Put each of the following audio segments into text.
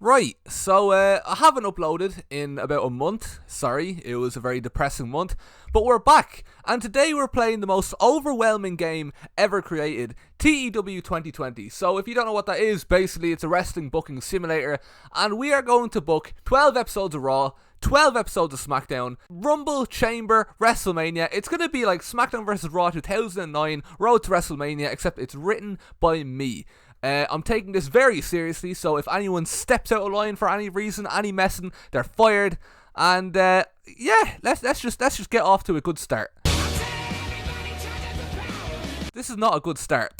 Right, so I haven't uploaded in about a month. Sorry, it was a very depressing month. But we're back, and today we're playing the most overwhelming game ever created, TEW 2020. So if you don't know what that is, basically it's a wrestling booking simulator, and we are going to book 12 episodes of Raw, 12 episodes of SmackDown, Rumble, Chamber, WrestleMania. It's going to be like SmackDown vs. Raw 2009, Road to WrestleMania, except it's written by me. I'm taking this very seriously, so if anyone steps out of line for any reason, any messing, they're fired. And yeah, let's just get off to a good start. This is not a good start.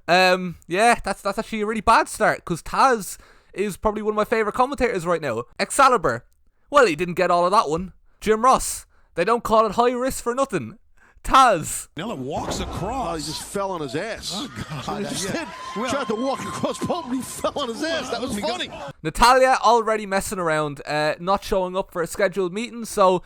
Yeah, that's actually a really bad start, because Taz is probably one of my favourite commentators right now. Excalibur, well, he didn't get all of that one. Jim Ross, they don't call it high risk for nothing. Taz. Nella walks across. Oh, he just fell on his ass. Oh, God. He just did. Tried to walk across both, and he fell on his ass. That was funny. Natalya already messing around, not showing up for a scheduled meeting, so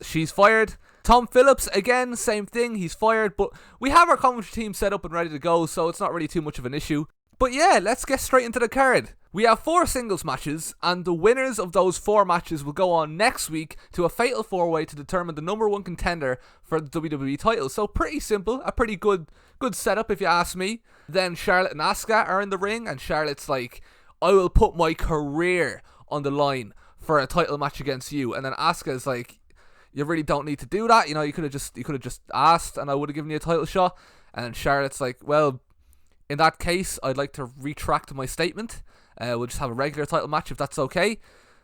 she's fired. Tom Phillips, again, same thing, he's fired, but we have our commentary team set up and ready to go, so it's not really too much of an issue. But yeah, let's get straight into the card. We have 4 singles matches, and the winners of those 4 matches will go on next week to a fatal 4-way to determine the number 1 contender for the WWE title. So pretty simple, a pretty good setup if you ask me. Then Charlotte and Asuka are in the ring, and Charlotte's like, I will put my career on the line for a title match against you. And then Asuka's like, you really don't need to do that. You know, you could have just asked, and I would have given you a title shot. And Charlotte's like, well, in that case, I'd like to retract my statement. We'll just have a regular title match if that's okay.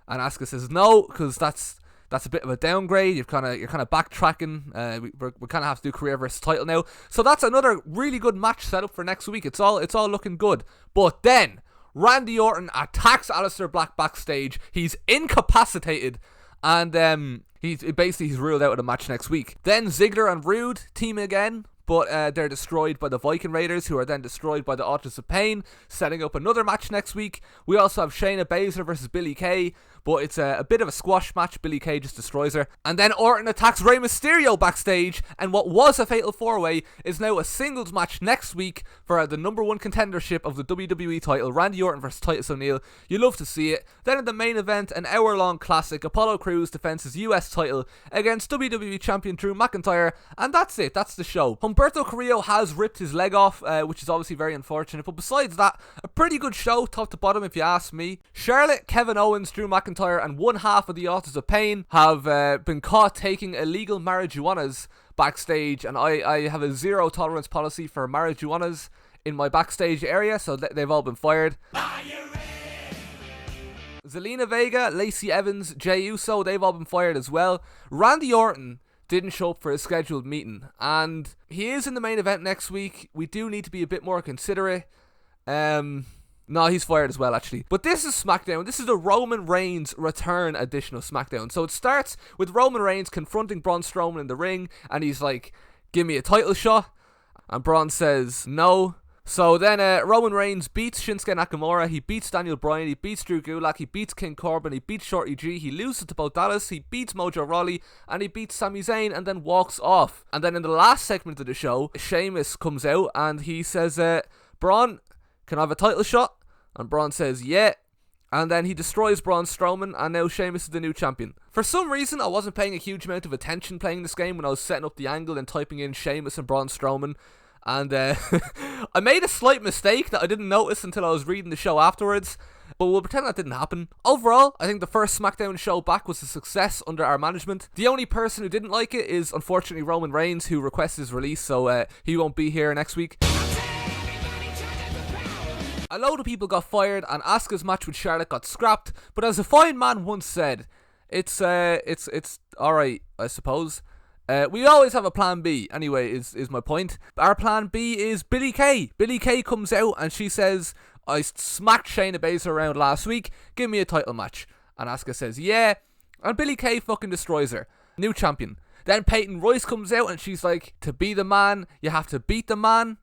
And Asuka says no, because that's a bit of a downgrade. You're kind of backtracking. We're kind of have to do career versus title now. So that's another really good match set up for next week. It's all looking good. But then Randy Orton attacks Aleister Black backstage. He's incapacitated, and he's ruled out of the match next week. Then Ziggler and Rude team again, but they're destroyed by the Viking Raiders, who are then destroyed by the Authors of Pain, setting up another match next week. We also have Shayna Baszler versus Billie Kay, but it's a bit of a squash match. Billie Kay just destroys her. And then Orton attacks Rey Mysterio backstage, and what was a fatal 4-way is now a singles match next week for the number 1 contendership of the WWE title, Randy Orton versus Titus O'Neil. You love to see it. Then in the main event, an hour-long classic, Apollo Crews defends his US title against WWE champion Drew McIntyre, and that's it. That's the show. Humberto Carrillo has ripped his leg off, which is obviously very unfortunate, but besides that, a pretty good show, top to bottom if you ask me. Charlotte, Kevin Owens, Drew McIntyre, and one half of the Authors of Pain have been caught taking illegal marijuanas backstage, and I have a zero tolerance policy for marijuanas in my backstage area, so they've all been fired. Zelina Vega, Lacey Evans, Jey Uso, they've all been fired as well. Randy Orton didn't show up for his scheduled meeting, and he is in the main event next week. We do need to be a bit more considerate. No, he's fired as well, actually. But this is SmackDown. This is the Roman Reigns return edition of SmackDown. So it starts with Roman Reigns confronting Braun Strowman in the ring, and he's like, give me a title shot. And Braun says no. So then Roman Reigns beats Shinsuke Nakamura, he beats Daniel Bryan, he beats Drew Gulak, he beats King Corbin, he beats Shorty G, he loses to Bo Dallas, he beats Mojo Rawley, and he beats Sami Zayn, and then walks off. And then in the last segment of the show, Sheamus comes out and he says, Braun, can I have a title shot? And Braun says, yeah. And then he destroys Braun Strowman, and now Sheamus is the new champion. For some reason, I wasn't paying a huge amount of attention playing this game when I was setting up the angle and typing in Sheamus and Braun Strowman. And I made a slight mistake that I didn't notice until I was reading the show afterwards. But we'll pretend that didn't happen. Overall, I think the first SmackDown show back was a success under our management. The only person who didn't like it is, unfortunately, Roman Reigns, who requested his release, so he won't be here next week. A load of people got fired, and Asuka's match with Charlotte got scrapped, but as a fine man once said, it's alright, I suppose. We always have a plan B, anyway, is my point. Our plan B is Billie Kay. Billie Kay comes out and she says, I smacked Shayna Baszler around last week, give me a title match. And Asuka says, yeah, and Billie Kay fucking destroys her. New champion. Then Peyton Royce comes out and she's like, to be the man, you have to beat the man.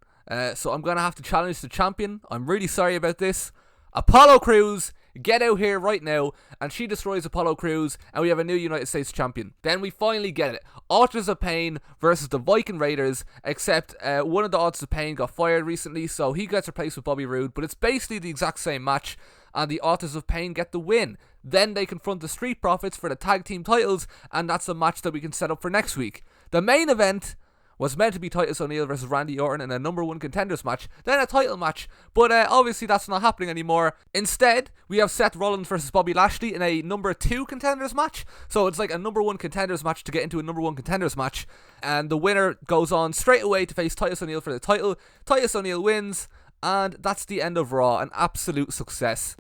So I'm going to have to challenge the champion. I'm really sorry about this. Apollo Crews, get out here right now. And she destroys Apollo Crews, and we have a new United States champion. Then we finally get it. Authors of Pain versus the Viking Raiders, except one of the Authors of Pain got fired recently, so he gets replaced with Bobby Roode. But it's basically the exact same match. and the Authors of Pain get the win. Then they confront the Street Profits for the tag team titles, and that's a match that we can set up for next week. The main event was meant to be Titus O'Neil versus Randy Orton in a number one contenders match, then a title match, but obviously that's not happening anymore. Instead, we have Seth Rollins versus Bobby Lashley in a number two contenders match, so it's like a number one contenders match to get into a number one contenders match, and the winner goes on straight away to face Titus O'Neil for the title. Titus O'Neil wins, and that's the end of Raw, an absolute success.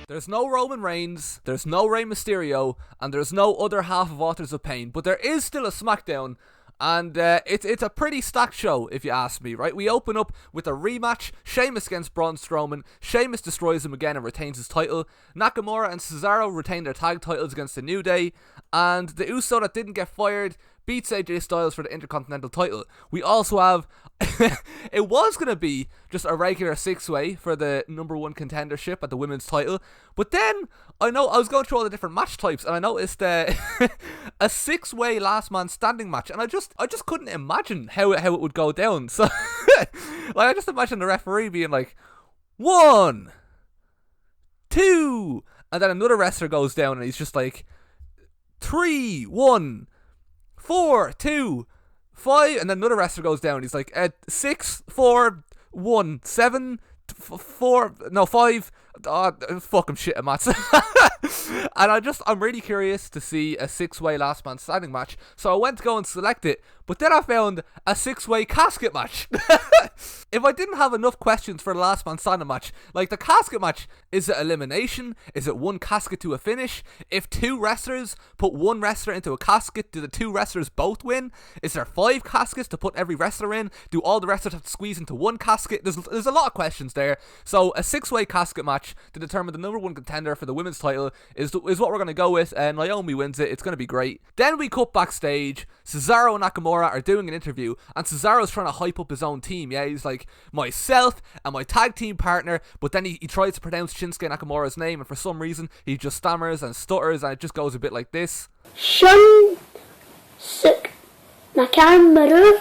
There's no Roman Reigns, there's no Rey Mysterio, and there's no other half of Authors of Pain, but there is still a SmackDown, and it's a pretty stacked show, if you ask me, right? We open up with a rematch, Sheamus against Braun Strowman. Sheamus destroys him again and retains his title. Nakamura and Cesaro retain their tag titles against the New Day, and the Uso that didn't get fired beats AJ Styles for the Intercontinental title. We also have, it was going to be just a regular six-way for the number one contendership at the women's title, but then I was going through all the different match types, and I noticed a six-way last man standing match, and I just couldn't imagine how it would go down. So I just imagine the referee being like, 1, 2, and then another wrestler goes down and he's just like, 3, 1, 4, 2, 5, and then another wrestler goes down. He's like, 6, 4, 1, 7, 4, no, 5. Fuck, I'm shit at maths. And I'm really curious to see a six-way last man standing match. So I went to go and select it, but then I found a six-way casket match. If I didn't have enough questions for the last man standing match, like the casket match, is it elimination? Is it one casket to a finish? If two wrestlers put one wrestler into a casket, do the two wrestlers both win? Is there 5 caskets to put every wrestler in? Do all the wrestlers have to squeeze into one casket? There's a lot of questions there. So a six-way casket match to determine the number one contender for the women's title is what we're going to go with, and Naomi wins it. It's going to be great. Then we cut backstage. Cesaro and Nakamura are doing an interview, and Cesaro's trying to hype up his own team. Yeah, he's like, myself and my tag team partner, but then he tries to pronounce Shinsuke Nakamura's name, and for some reason he just stammers and stutters, and it just goes a bit like this. Shinsuke Nakamura.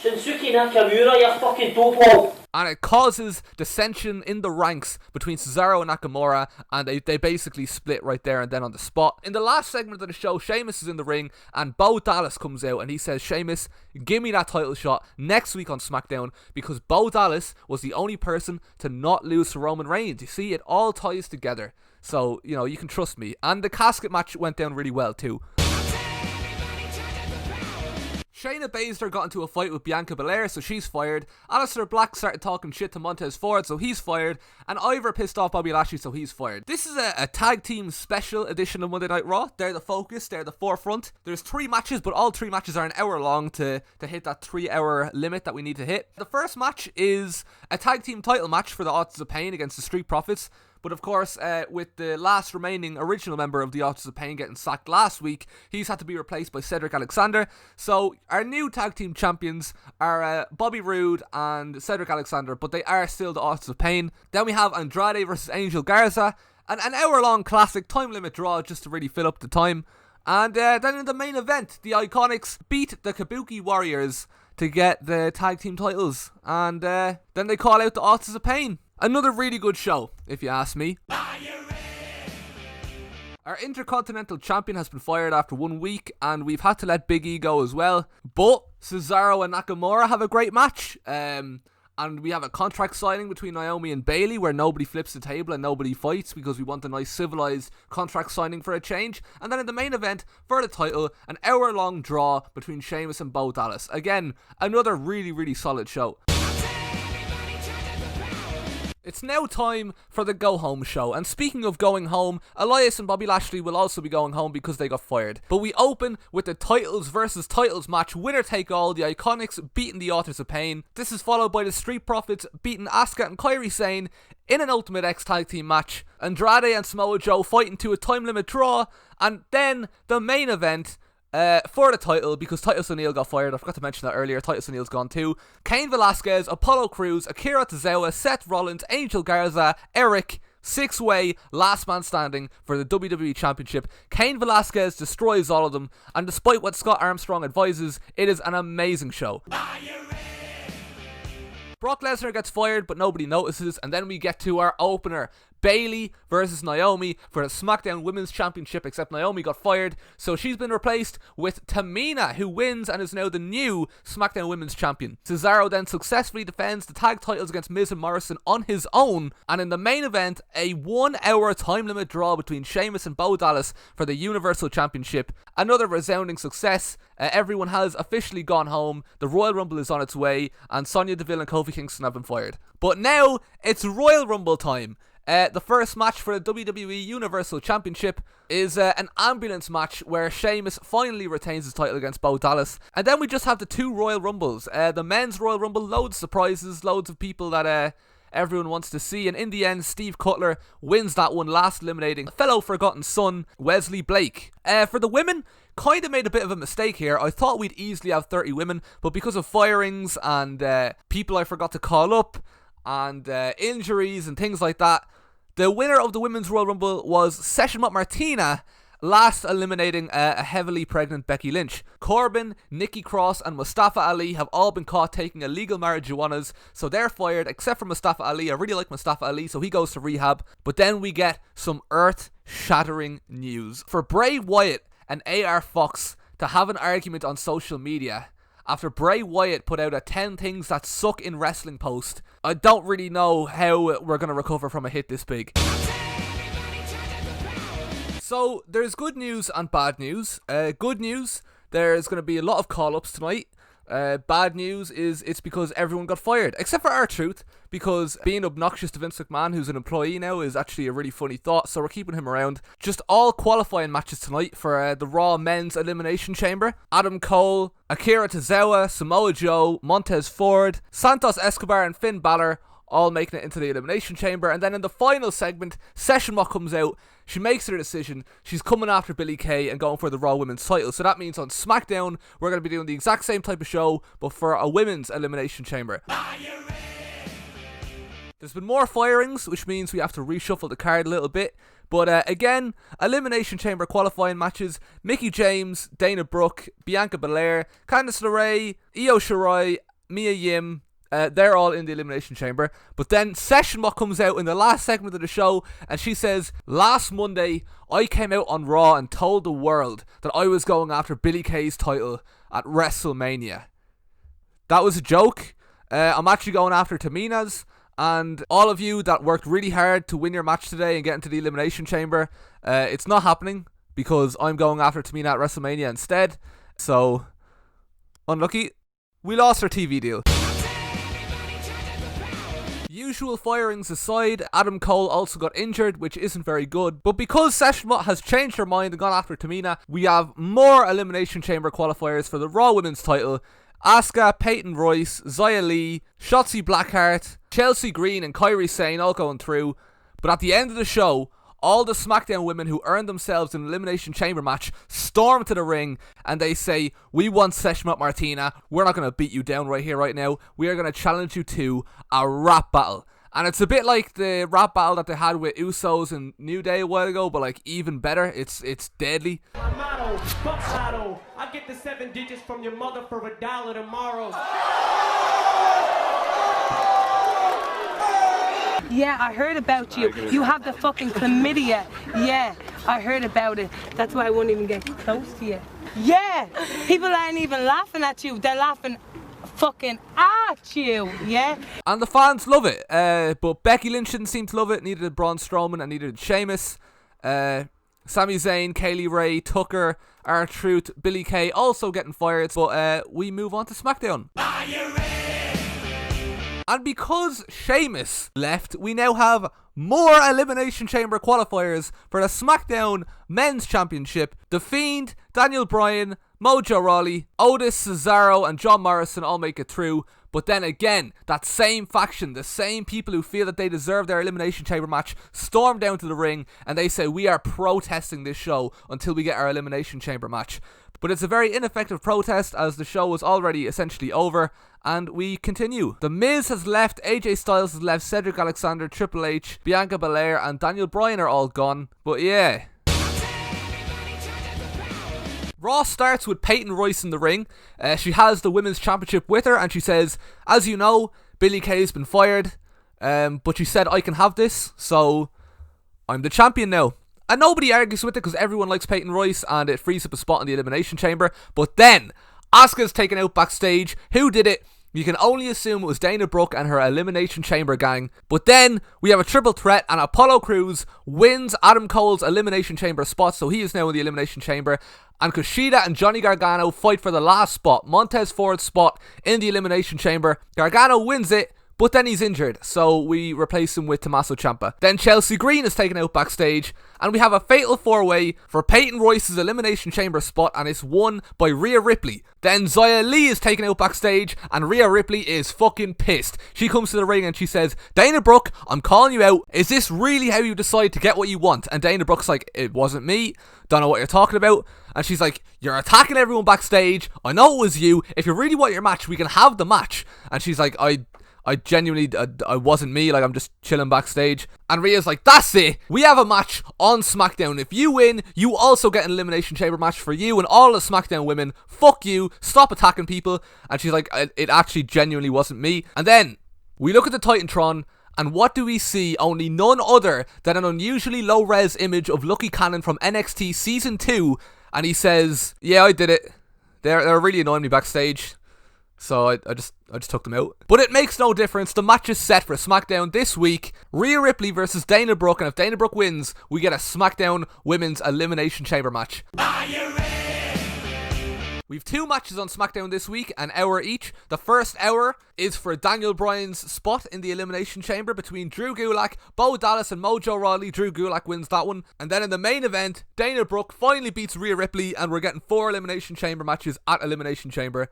Shinsuke Nakamura, you fucking dope. And it causes dissension in the ranks between Cesaro and Nakamura, and they basically split right there and then on the spot. In the last segment of the show, Sheamus is in the ring, and Bo Dallas comes out and he says, Sheamus, give me that title shot next week on SmackDown, because Bo Dallas was the only person to not lose to Roman Reigns. You see, it all ties together. So, you can trust me. And the casket match went down really well too. Shayna Baszler got into a fight with Bianca Belair, so she's fired. Aleister Black started talking shit to Montez Ford, so he's fired. And Ivor pissed off Bobby Lashley, so he's fired. This is a tag team special edition of Monday Night Raw. They're the focus, they're the forefront. There's 3 matches, but all 3 matches are an hour long to hit that 3-hour limit that we need to hit. The first match is a tag team title match for the Authors of Pain against the Street Profits. But of course, with the last remaining original member of the Authors of Pain getting sacked last week, he's had to be replaced by Cedric Alexander. So our new tag team champions are Bobby Roode and Cedric Alexander, but they are still the Authors of Pain. Then we have Andrade versus Angel Garza, an hour-long classic time limit draw just to really fill up the time. And then in the main event, the Iconics beat the Kabuki Warriors to get the tag team titles. And then they call out the Authors of Pain. Another really good show, if you ask me. Our Intercontinental Champion has been fired after 1 week, and we've had to let Big E go as well. But Cesaro and Nakamura have a great match. And we have a contract signing between Naomi and Bayley where nobody flips the table and nobody fights, because we want a nice civilized contract signing for a change. And then in the main event for the title, an hour-long draw between Sheamus and Bo Dallas. Again, another really, really solid show. It's now time for the Go Home show, and speaking of going home, Elias and Bobby Lashley will also be going home because they got fired. But we open with the titles versus titles match, winner take all, the Iconics beating the Authors of Pain. This is followed by the Street Profits beating Asuka and Kairi Sane in an Ultimate X tag team match. Andrade and Samoa Joe fighting to a time limit draw, and then the main event for the title, because Titus O'Neil got fired. I forgot to mention that earlier. Titus O'Neil's gone too. Cain Velasquez, Apollo Crews, Akira Tozawa, Seth Rollins, Angel Garza, Eric, 6-way last man standing for the WWE Championship. Cain Velasquez destroys all of them, and despite what Scott Armstrong advises, it is an amazing show. Brock Lesnar gets fired, but nobody notices, and then we get to our opener. Bayley versus Naomi for the SmackDown Women's Championship, except Naomi got fired, so she's been replaced with Tamina, who wins and is now the new SmackDown Women's Champion. Cesaro then successfully defends the tag titles against Miz and Morrison on his own, and in the main event, a 1 hour time limit draw between Sheamus and Bo Dallas for the Universal Championship. Another resounding success. Everyone has officially gone home, the Royal Rumble is on its way, and Sonya Deville and Kofi Kingston have been fired. But now, it's Royal Rumble time. The first match for the WWE Universal Championship is an ambulance match where Sheamus finally retains his title against Bo Dallas. And then we just have the 2 Royal Rumbles. The men's Royal Rumble, loads of surprises, loads of people that everyone wants to see. And in the end, Steve Cutler wins that one, last eliminating fellow forgotten son, Wesley Blake. For the women, kind of made a bit of a mistake here. I thought we'd easily have 30 women, but because of firings and people I forgot to call up, and injuries and things like that, the winner of the Women's Royal Rumble was Session Martina, last eliminating a heavily pregnant Becky Lynch. Corbin, Nikki Cross and Mustafa Ali have all been caught taking illegal marijuanas, so they're fired, except for Mustafa Ali. I really like Mustafa Ali, so he goes to rehab. But then we get some earth-shattering news. For Bray Wyatt and AR Fox to have an argument on social media after Bray Wyatt put out a 10 things that suck in wrestling post, I don't really know how we're going to recover from a hit this big. So, there's good news and bad news. Good news, there's going to be a lot of call-ups tonight. Bad news is it's because everyone got fired, except for R-Truth, because being obnoxious to Vince McMahon, who's an employee now, is actually a really funny thought, so we're keeping him around. Just all qualifying matches tonight for the Raw Men's Elimination Chamber. Adam Cole, Akira Tozawa, Samoa Joe, Montez Ford, Santos Escobar and Finn Balor all making it into the Elimination Chamber. And then in the final segment, Session Mock comes out. She makes her decision. She's coming after Billie Kay and going for the Raw Women's title. So that means on SmackDown, we're going to be doing the exact same type of show, but for a Women's Elimination Chamber. There's been more firings, which means we have to reshuffle the card a little bit. But again, Elimination Chamber qualifying matches. Mickie James, Dana Brooke, Bianca Belair, Candice LeRae, Io Shirai, Mia Yim. They're all in the Elimination Chamber. But then Session Mock comes out in the last segment of the show and she says, last Monday I came out on Raw and told the world that I was going after Billie Kay's title at WrestleMania. That was a joke. I'm actually going after Tamina's. And all of you that worked really hard to win your match today and get into the Elimination Chamber, it's not happening because I'm going after Tamina at WrestleMania instead. So, unlucky. We lost our TV deal. Usual firings aside, Adam Cole also got injured, which isn't very good. But because Session Mock has changed her mind and gone after Tamina, we have more Elimination Chamber qualifiers for the Raw Women's title. Asuka, Peyton Royce, Xia Li, Shotzi Blackheart, Chelsea Green and Kairi Sane all going through. But at the end of the show, all the SmackDown women who earned themselves an Elimination Chamber match storm to the ring and they say, we want Session Mock Martina, we're not going to beat you down right here, right now, we are going to challenge you to a rap battle. And it's a bit like the rap battle that they had with Usos and New Day a while ago, but like even better. It's deadly. My motto, fuck motto. I get the 7 digits from your mother for $1 tomorrow. Yeah, I heard about you. You have the fucking chlamydia. Yeah, I heard about it. That's why I won't even get close to you. Yeah, people aren't even laughing at you. They're laughing fucking at you, yeah? And the fans love it. But Becky Lynch didn't seem to love it. Neither did Braun Strowman and neither did Sheamus. Sami Zayn, Kaylee Ray, Tucker, R-Truth, Billie Kay also getting fired. But we move on to SmackDown. Are you ready? And because Sheamus left, we now have more Elimination Chamber qualifiers for the SmackDown Men's Championship. The Fiend, Daniel Bryan, Mojo Rawley, Otis, Cesaro and John Morrison all make it through. But then again, that same faction, the same people who feel that they deserve their Elimination Chamber match, storm down to the ring and they say we are protesting this show until we get our Elimination Chamber match. But it's a very ineffective protest as the show was already essentially over. And we continue. The Miz has left, AJ Styles has left, Cedric Alexander, Triple H, Bianca Belair and Daniel Bryan are all gone. But yeah. Raw starts with Peyton Royce in the ring. She has the Women's Championship with her and she says, as you know, Billie Kay's been fired, but she said, I can have this, so I'm the champion now. And nobody argues with it because everyone likes Peyton Royce and it frees up a spot in the Elimination Chamber. But then, Asuka's taken out backstage. Who did it? You can only assume it was Dana Brooke and her Elimination Chamber gang. But then, we have a triple threat and Apollo Crews wins Adam Cole's Elimination Chamber spot, so he is now in the Elimination Chamber. And Kushida and Johnny Gargano fight for the last spot, Montez Ford's spot in the Elimination Chamber. Gargano wins it, but then he's injured, so we replace him with Tommaso Ciampa. Then Chelsea Green is taken out backstage, and we have a fatal 4-way for Peyton Royce's Elimination Chamber spot, and it's won by Rhea Ripley. Then Xia Li is taken out backstage, and Rhea Ripley is fucking pissed. She comes to the ring and she says, Dana Brooke, I'm calling you out. Is this really how you decide to get what you want? And Dana Brooke's like, it wasn't me. Don't know what you're talking about. And she's like, you're attacking everyone backstage. I know it was you. If you really want your match, we can have the match. And she's like, I genuinely, I wasn't me, like I'm just chilling backstage. And Rhea's like, that's it, we have a match on SmackDown. If you win, you also get an Elimination Chamber match for you and all the SmackDown women. Fuck you, stop attacking people. And she's like, it actually genuinely wasn't me. And then, we look at the Titantron, and what do we see? Only none other than an unusually low-res image of Lucky Cannon from NXT Season 2. And he says, yeah, I did it. They're really annoying me backstage. So I just took them out. But it makes no difference. The match is set for SmackDown this week. Rhea Ripley versus Dana Brooke. And if Dana Brooke wins, we get a SmackDown Women's Elimination Chamber match. Are you ready? We've 2 matches on SmackDown this week, an hour each. The first hour is for Daniel Bryan's spot in the Elimination Chamber between Drew Gulak, Bo Dallas and Mojo Rawley. Drew Gulak wins that one. And then in the main event, Dana Brooke finally beats Rhea Ripley, and we're getting 4 Elimination Chamber matches at Elimination Chamber.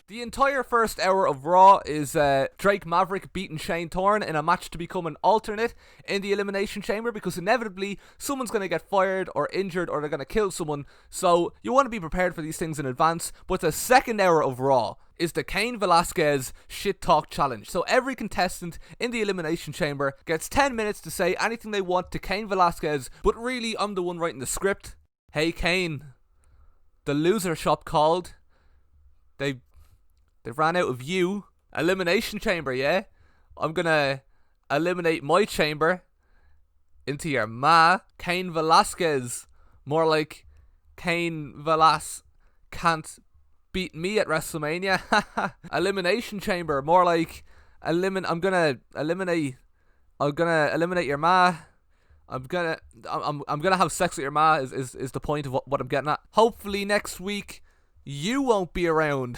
The entire first hour of Raw is Drake Maverick beating Shane Thorne in a match to become an alternate in the Elimination Chamber, because inevitably someone's going to get fired or injured or they're going to kill someone, so you want to be prepared for these things in advance. But the second hour of Raw is the Cain Velasquez Shit Talk Challenge. So every contestant in the Elimination Chamber gets 10 minutes to say anything they want to Cain Velasquez, but really I'm the one writing the script. Hey Cain, the loser shop called. They ran out of you. Elimination Chamber, yeah? I'm gonna eliminate my chamber into your ma. Cain Velasquez. More like Cain Velas can't beat me at WrestleMania. Elimination Chamber. More like I'm gonna eliminate your ma. I'm gonna have sex with your ma is the point of what I'm getting at. Hopefully next week you won't be around.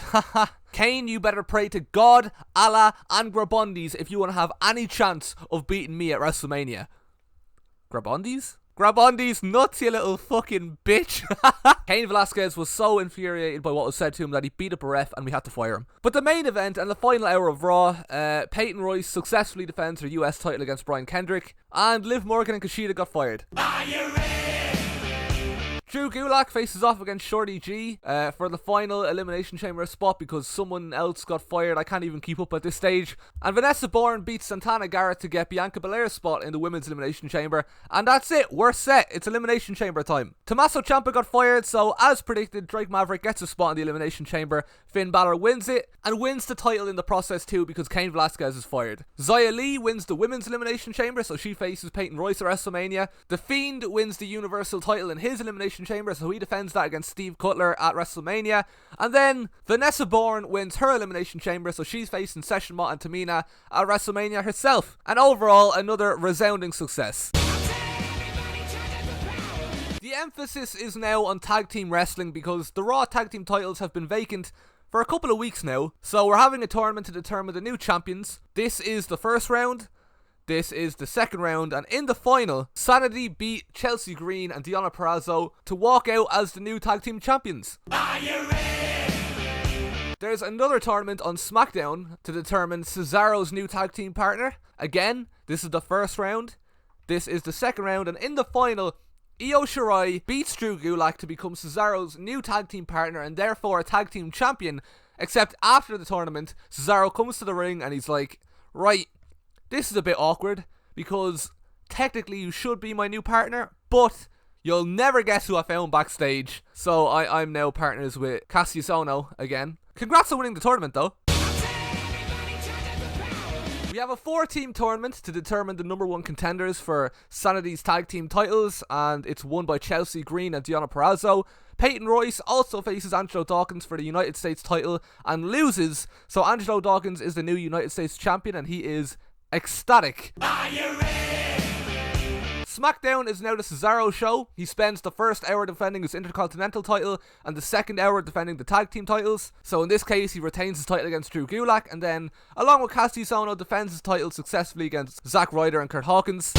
Cain, you better pray to God, Allah, and Grabondis if you want to have any chance of beating me at WrestleMania. Grabondis? Grabondis nuts, you little fucking bitch. Cain Velasquez was so infuriated by what was said to him that he beat up a ref and we had to fire him. But the main event and the final hour of Raw, Peyton Royce successfully defends her US title against Brian Kendrick, and Liv Morgan and Kushida got fired. Are you ready? Drew Gulak faces off against Shorty G for the final Elimination Chamber spot because someone else got fired. I can't even keep up at this stage. And Vanessa Bourne beats Santana Garrett to get Bianca Belair's spot in the Women's Elimination Chamber. And that's it. We're set. It's Elimination Chamber time. Tommaso Ciampa got fired, so as predicted, Drake Maverick gets a spot in the Elimination Chamber. Finn Balor wins it and wins the title in the process too because Cain Velasquez is fired. Xia Li wins the Women's Elimination Chamber, so she faces Peyton Royce at WrestleMania. The Fiend wins the Universal title in his Elimination Chamber, so he defends that against Steve Cutler at WrestleMania. And then Vanessa Bourne wins her Elimination Chamber, so she's facing Session Mott and Tamina at WrestleMania herself. And overall, another resounding success. The emphasis is now on tag team wrestling because the Raw tag team titles have been vacant for a couple of weeks now, so we're having a tournament to determine the new champions. This is the first round. This is the second round, and in the final, Sanity beat Chelsea Green and Deonna Purrazzo to walk out as the new tag team champions. Are you ready? There's another tournament on SmackDown to determine Cesaro's new tag team partner. Again, this is the first round. This is the second round, and in the final, Io Shirai beats Drew Gulak to become Cesaro's new tag team partner and therefore a tag team champion. Except after the tournament, Cesaro comes to the ring and he's like, right, this is a bit awkward because technically you should be my new partner, but you'll never guess who I found backstage. So I'm now partners with Cassius Ohno again. Congrats on winning the tournament though. We have a 4-team tournament to determine the number 1 contenders for Sanity's tag team titles, and it's won by Chelsea Green and Deonna Purrazzo. Peyton Royce also faces Angelo Dawkins for the United States title and loses, so Angelo Dawkins is the new United States champion and he is ecstatic. Are you ready? SmackDown is now the Cesaro show. He spends the first hour defending his Intercontinental title and the second hour defending the tag team titles. So in this case, he retains his title against Drew Gulak and then, along with Cassius Ohno, defends his title successfully against Zack Ryder and Kurt Hawkins.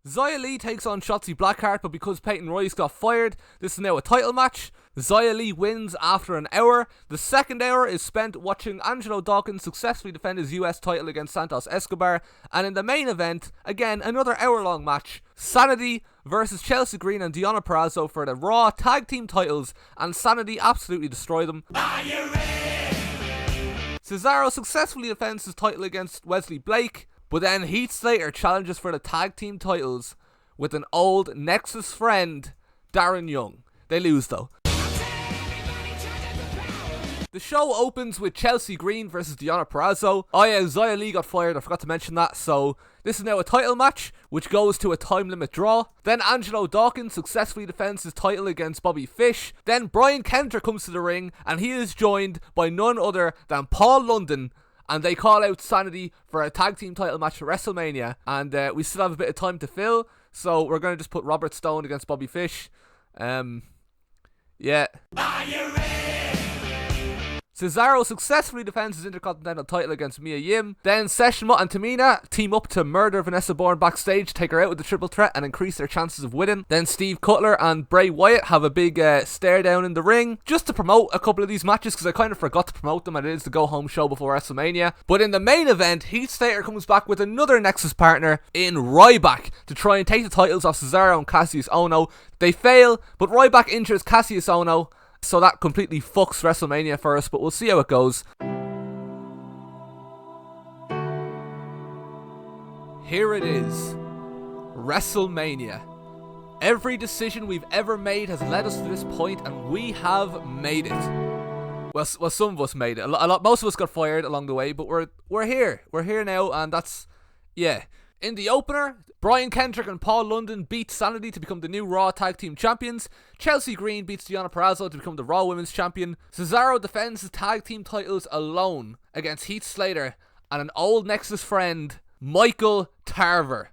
Xia Li takes on Shotzi Blackheart, but because Peyton Royce got fired, this is now a title match. Xia Li wins after an hour. The second hour is spent watching Angelo Dawkins successfully defend his US title against Santos Escobar. And in the main event, again, another hour-long match. Sanity versus Chelsea Green and Deonna Purrazzo for the Raw tag team titles, and Sanity absolutely destroy them. Are you ready? Cesaro successfully defends his title against Wesley Blake, but then Heath Slater challenges for the tag team titles with an old Nexus friend, Darren Young. They lose though. The show opens with Chelsea Green versus Deonna Purrazzo. Oh yeah, Xia Li got fired, I forgot to mention that. So this is now a title match, which goes to a time limit draw. Then Angelo Dawkins successfully defends his title against Bobby Fish. Then Brian Kendrick comes to the ring, and he is joined by none other than Paul London. And they call out Sanity for a tag team title match for WrestleMania. And we still have a bit of time to fill, so we're going to just put Robert Stone against Bobby Fish. Yeah. Are you ready? Cesaro successfully defends his Intercontinental title against Mia Yim. Then Session Mutt and Tamina team up to murder Vanessa Bourne backstage, take her out with the triple threat and increase their chances of winning. Then Steve Cutler and Bray Wyatt have a big stare down in the ring, just to promote a couple of these matches, because I kind of forgot to promote them and it is the go home show before WrestleMania. But in the main event, Heath Slater comes back with another Nexus partner in Ryback to try and take the titles off Cesaro and Cassius Ohno. They fail, but Ryback injures Cassius Ohno, so that completely fucks WrestleMania for us, but we'll see how it goes. Here it is. WrestleMania. Every decision we've ever made has led us to this point, and we have made it. Well, some of us made it. Most of us got fired along the way, but we're here. We're here now, and that's, yeah. In the opener, Brian Kendrick and Paul London beat Sanity to become the new Raw Tag Team Champions. Chelsea Green beats Deonna Purrazzo to become the Raw Women's Champion. Cesaro defends his tag team titles alone against Heath Slater and an old Nexus friend, Michael Tarver.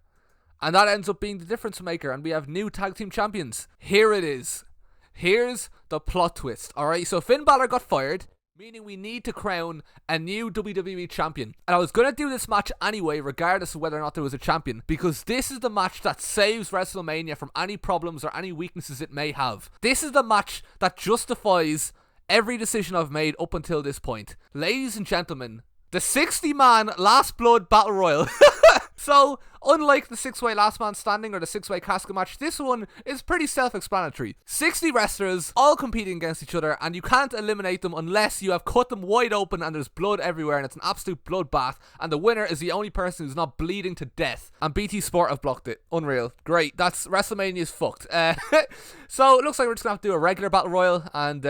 And that ends up being the difference maker, and we have new tag team champions. Here it is. Here's the plot twist. Alright, so Finn Balor got fired, meaning we need to crown a new WWE champion. And I was going to do this match anyway, regardless of whether or not there was a champion, because this is the match that saves WrestleMania from any problems or any weaknesses it may have. This is the match that justifies every decision I've made up until this point. Ladies and gentlemen, the 60-man Last Blood Battle Royal. So, unlike the 6-way Last Man Standing or the 6-way casket match, this one is pretty self-explanatory. 60 wrestlers all competing against each other, and you can't eliminate them unless you have cut them wide open and there's blood everywhere and it's an absolute bloodbath, and the winner is the only person who's not bleeding to death. And BT Sport have blocked it. Unreal. Great. That's WrestleMania's fucked. So, it looks like we're just going to have to do a regular Battle Royal, and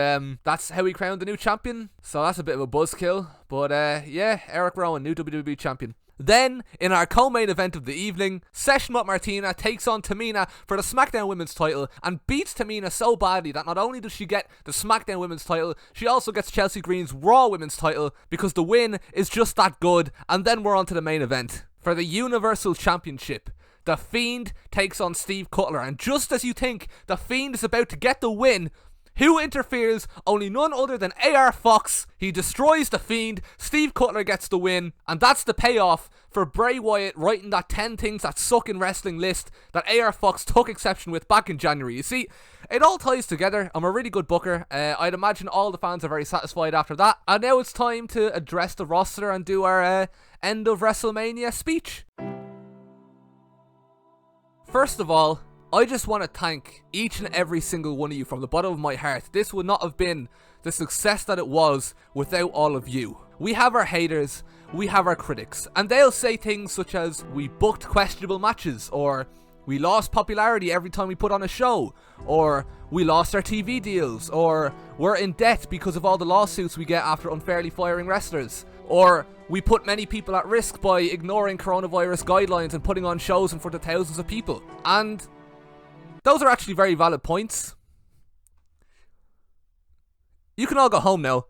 that's how we crown the new champion. So that's a bit of a buzzkill. But yeah, Eric Rowan, new WWE champion. Then, in our co-main event of the evening, Session Mutt Martina takes on Tamina for the SmackDown Women's title and beats Tamina so badly that not only does she get the SmackDown Women's title, she also gets Chelsea Green's Raw Women's title because the win is just that good. And then we're on to the main event. For the Universal Championship, The Fiend takes on Steve Cutler, and just as you think The Fiend is about to get the win, who interferes? Only none other than AR Fox. He destroys The Fiend. Steve Cutler gets the win. And that's the payoff for Bray Wyatt writing that 10 things that suck in wrestling list that AR Fox took exception with back in January. You see, it all ties together. I'm a really good booker. I'd imagine all the fans are very satisfied after that. And now it's time to address the roster and do our end of WrestleMania speech. First of all, I just want to thank each and every single one of you from the bottom of my heart. This would not have been the success that it was without all of you. We have our haters, we have our critics, and they'll say things such as, we booked questionable matches, or we lost popularity every time we put on a show, or we lost our TV deals, or we're in debt because of all the lawsuits we get after unfairly firing wrestlers. Or we put many people at risk by ignoring coronavirus guidelines and putting on shows in front of thousands of people. And those are actually very valid points. You can all go home now.